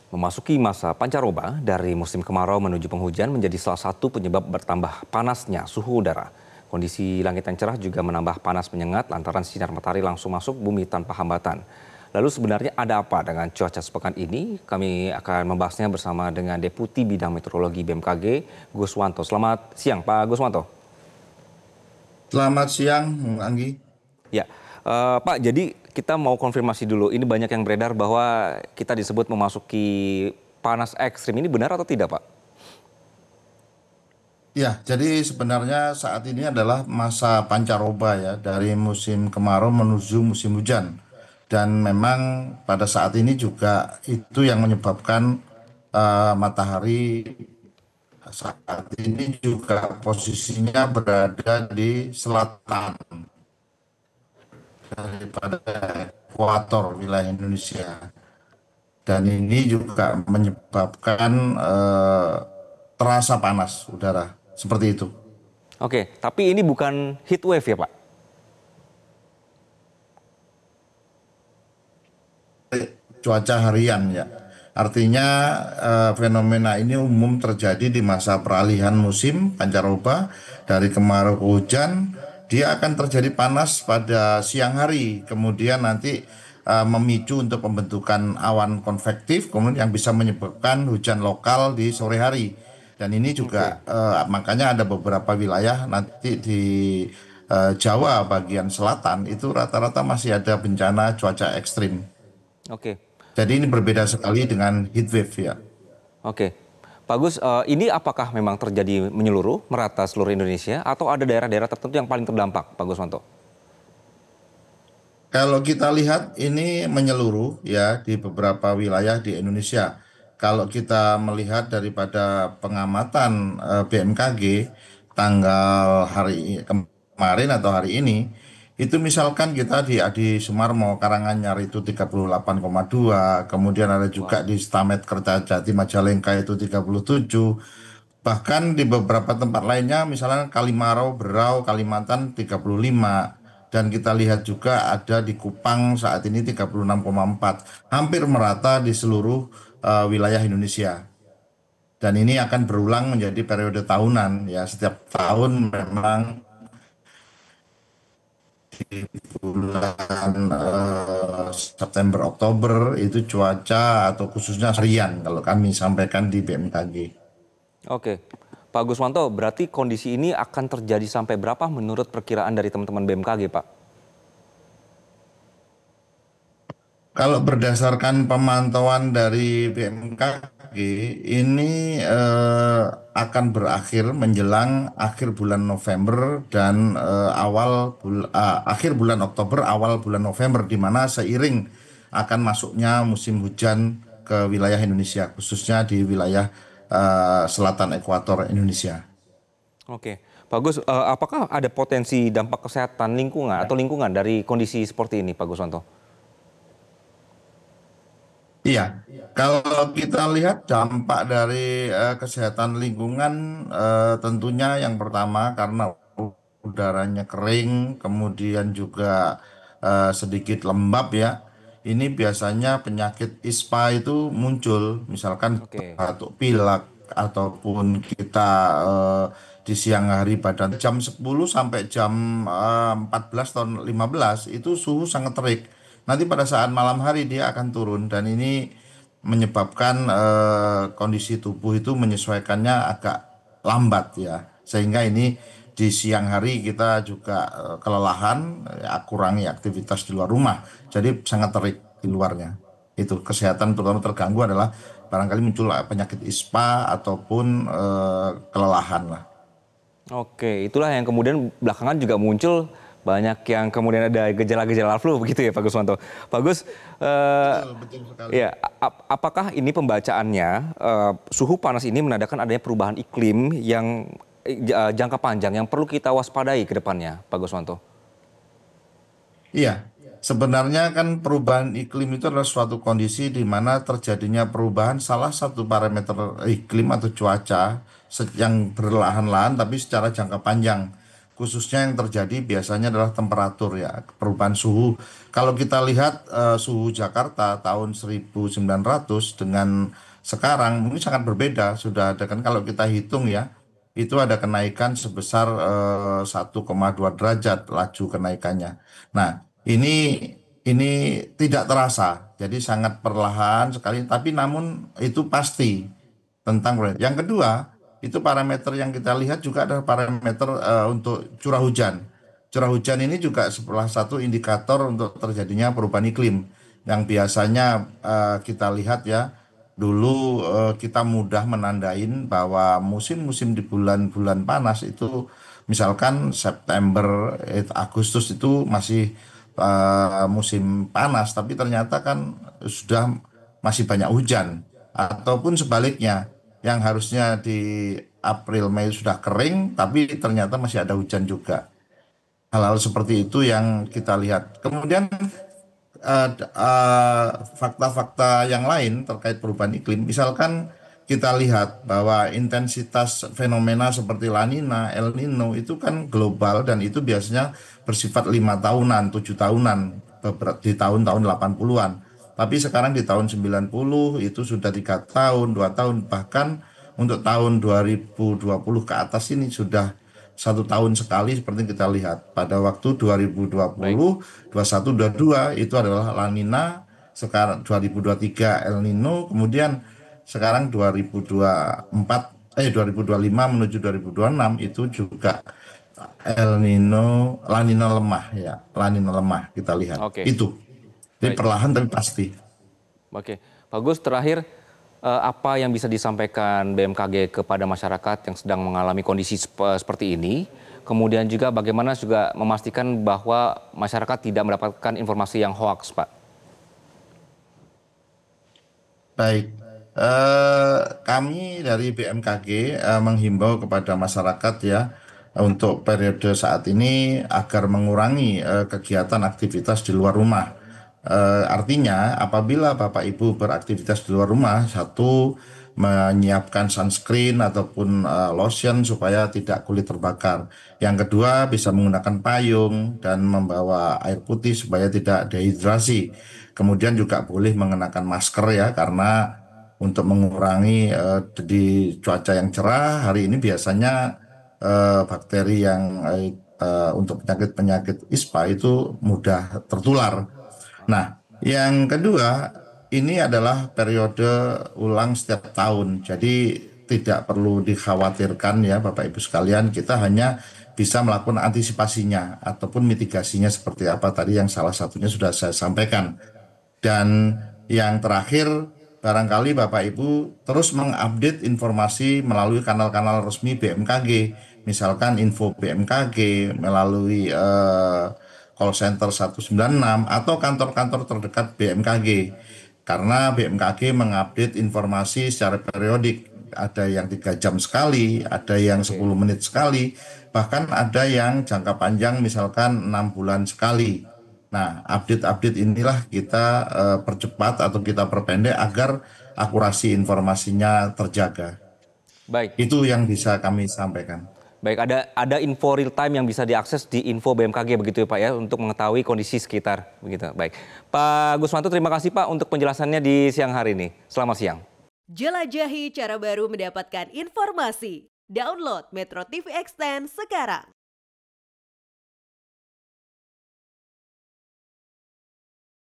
Memasuki masa pancaroba, dari musim kemarau menuju penghujan menjadi salah satu penyebab bertambah panasnya suhu udara. Kondisi langit yang cerah juga menambah panas menyengat lantaran sinar matahari langsung masuk bumi tanpa hambatan. Lalu sebenarnya ada apa dengan cuaca sepekan ini? Kami akan membahasnya bersama dengan Deputi Bidang Meteorologi BMKG, Guswanto. Selamat siang, Pak Guswanto. Selamat siang, Bung Anggi. Ya, Pak, jadi kita mau konfirmasi dulu. Ini banyak yang beredar bahwa kita disebut memasuki panas ekstrim. Ini benar atau tidak, Pak? Ya, jadi sebenarnya saat ini adalah masa pancaroba ya, dari musim kemarau menuju musim hujan. Dan memang pada saat ini juga itu yang menyebabkan matahari saat ini juga posisinya berada di selatan daripada ekuator wilayah Indonesia. Dan ini juga menyebabkan terasa panas udara seperti itu. Oke, tapi ini bukan heat wave ya, Pak? Cuaca harian ya. Artinya fenomena ini umum terjadi di masa peralihan musim pancaroba dari kemarau ke hujan. Dia akan terjadi panas pada siang hari, kemudian nanti memicu untuk pembentukan awan konvektif, kemudian yang bisa menyebabkan hujan lokal di sore hari. Dan ini Oke, juga makanya ada beberapa wilayah nanti di Jawa bagian selatan itu rata-rata masih ada bencana cuaca ekstrim. oke, Jadi ini berbeda sekali dengan heat wave ya. oke. Pak Gus, ini apakah memang terjadi menyeluruh, merata seluruh Indonesia, atau ada daerah-daerah tertentu yang paling terdampak, Pak Guswanto? Kalau kita lihat ini menyeluruh ya di beberapa wilayah di Indonesia. Kalau kita melihat daripada pengamatan BMKG tanggal kemarin atau hari ini, itu misalkan kita di Adi Sumarmo, Karanganyar itu 38,2, kemudian ada juga Wow, di Stamet Kertajati Majalengka itu 37. Bahkan di beberapa tempat lainnya, misalnya Kalimarau, Berau, Kalimantan 35. Dan kita lihat juga ada di Kupang saat ini 36,4. Hampir merata di seluruh wilayah Indonesia. Dan ini akan berulang menjadi periode tahunan ya. Setiap tahun memang bulan September Oktober itu cuaca atau khususnya harian kalau kami sampaikan di BMKG. oke. Pak Guswanto, berarti kondisi ini akan terjadi sampai berapa menurut perkiraan dari teman-teman BMKG, Pak? Kalau berdasarkan pemantauan dari BMKG, ini akan berakhir menjelang akhir bulan November dan akhir bulan Oktober, awal bulan November, di mana seiring akan masuknya musim hujan ke wilayah Indonesia, khususnya di wilayah selatan ekuator Indonesia. Oke. Pak Gus, apakah ada potensi dampak kesehatan lingkungan atau lingkungan dari kondisi seperti ini, Pak Guswanto? Iya, kalau kita lihat dampak dari kesehatan lingkungan, tentunya yang pertama karena udaranya kering, kemudian juga sedikit lembab ya. Ini biasanya penyakit ISPA itu muncul, misalkan Oke. batuk pilek ataupun kita eh, di siang hari pada jam 10 sampai jam 14 atau 15 itu suhu sangat terik. Nanti pada saat malam hari dia akan turun dan ini menyebabkan kondisi tubuh itu menyesuaikannya agak lambat ya. Sehingga ini di siang hari kita juga kelelahan, ya, kurangi aktivitas di luar rumah. Jadi sangat terik di luarnya. Itu kesehatan terutama terganggu adalah barangkali muncul penyakit ISPA ataupun kelelahan lah. Oke, itulah yang kemudian belakangan juga muncul banyak yang kemudian ada gejala-gejala flu begitu ya Pak Guswanto. Pak Gus, Betul, betul sekali. ya apakah ini pembacaannya suhu panas ini menandakan adanya perubahan iklim yang jangka panjang yang perlu kita waspadai ke depannya, Pak Guswanto? Iya, sebenarnya kan perubahan iklim itu adalah suatu kondisi di mana terjadinya perubahan salah satu parameter iklim atau cuaca yang berlahan-lahan tapi secara jangka panjang. khususnya yang terjadi biasanya adalah temperatur ya, perubahan suhu. Kalau kita lihat suhu Jakarta tahun 1900 dengan sekarang mungkin sangat berbeda. Sudah ada kan kalau kita hitung ya, itu ada kenaikan sebesar 1,2 derajat laju kenaikannya. Nah, ini tidak terasa. Jadi sangat perlahan sekali, tapi namun itu pasti yang kedua, itu parameter yang kita lihat juga adalah parameter untuk curah hujan. Curah hujan ini juga salah satu indikator untuk terjadinya perubahan iklim yang biasanya kita lihat ya, dulu kita mudah menandain bahwa musim-musim di bulan-bulan panas itu misalkan September, Agustus itu masih musim panas, tapi ternyata kan sudah masih banyak hujan ataupun sebaliknya yang harusnya di April Mei sudah kering tapi ternyata masih ada hujan juga. Hal-hal seperti itu yang kita lihat. Kemudian fakta-fakta yang lain terkait perubahan iklim, misalkan kita lihat bahwa intensitas fenomena seperti La Nina, El Nino itu kan global dan itu biasanya bersifat 5 tahunan, 7 tahunan di tahun-tahun 80-an. Tapi sekarang di tahun 90 itu sudah 3 tahun, 2 tahun, bahkan untuk tahun 2020 ke atas ini sudah 1 tahun sekali seperti kita lihat. Pada waktu Baik. 2020, 21, 22 itu adalah La Nina, sekarang 2023 El Nino, kemudian sekarang 2025 menuju 2026 itu juga El Nino, La Nina lemah ya, La Nina lemah kita lihat. Oke, Itu. Jadi baik. perlahan tapi pasti. Oke, Pak Gus, terakhir apa yang bisa disampaikan BMKG kepada masyarakat yang sedang mengalami kondisi seperti ini? Kemudian juga bagaimana juga memastikan bahwa masyarakat tidak mendapatkan informasi yang hoaks, Pak? Baik, kami dari BMKG menghimbau kepada masyarakat ya untuk periode saat ini agar mengurangi kegiatan aktivitas di luar rumah. Artinya, apabila Bapak Ibu beraktivitas di luar rumah, satu menyiapkan sunscreen ataupun lotion supaya tidak kulit terbakar. Yang kedua, bisa menggunakan payung dan membawa air putih supaya tidak dehidrasi. Kemudian juga boleh mengenakan masker ya, karena untuk mengurangi di cuaca yang cerah hari ini biasanya bakteri yang untuk penyakit-penyakit ISPA itu mudah tertular. Nah, yang kedua, ini adalah periode ulang setiap tahun. Jadi tidak perlu dikhawatirkan ya Bapak Ibu sekalian, kita hanya bisa melakukan antisipasinya ataupun mitigasinya seperti apa tadi yang salah satunya sudah saya sampaikan. Dan yang terakhir, barangkali Bapak Ibu terus mengupdate informasi melalui kanal-kanal resmi BMKG, misalkan info BMKG melalui call center 196 atau kantor-kantor terdekat BMKG. Karena BMKG mengupdate informasi secara periodik. Ada yang 3 jam sekali, ada yang Oke. 10 menit sekali, bahkan ada yang jangka panjang misalkan 6 bulan sekali. Nah, update-update inilah kita percepat atau kita perpendek agar akurasi informasinya terjaga. Baik. Itu yang bisa kami sampaikan. Baik, ada info real time yang bisa diakses di info BMKG begitu ya Pak ya untuk mengetahui kondisi sekitar begitu. Baik. Pak Guswanto, terima kasih Pak untuk penjelasannya di siang hari ini. Selamat siang. Jelajahi cara baru mendapatkan informasi. Download Metro TV Extend sekarang.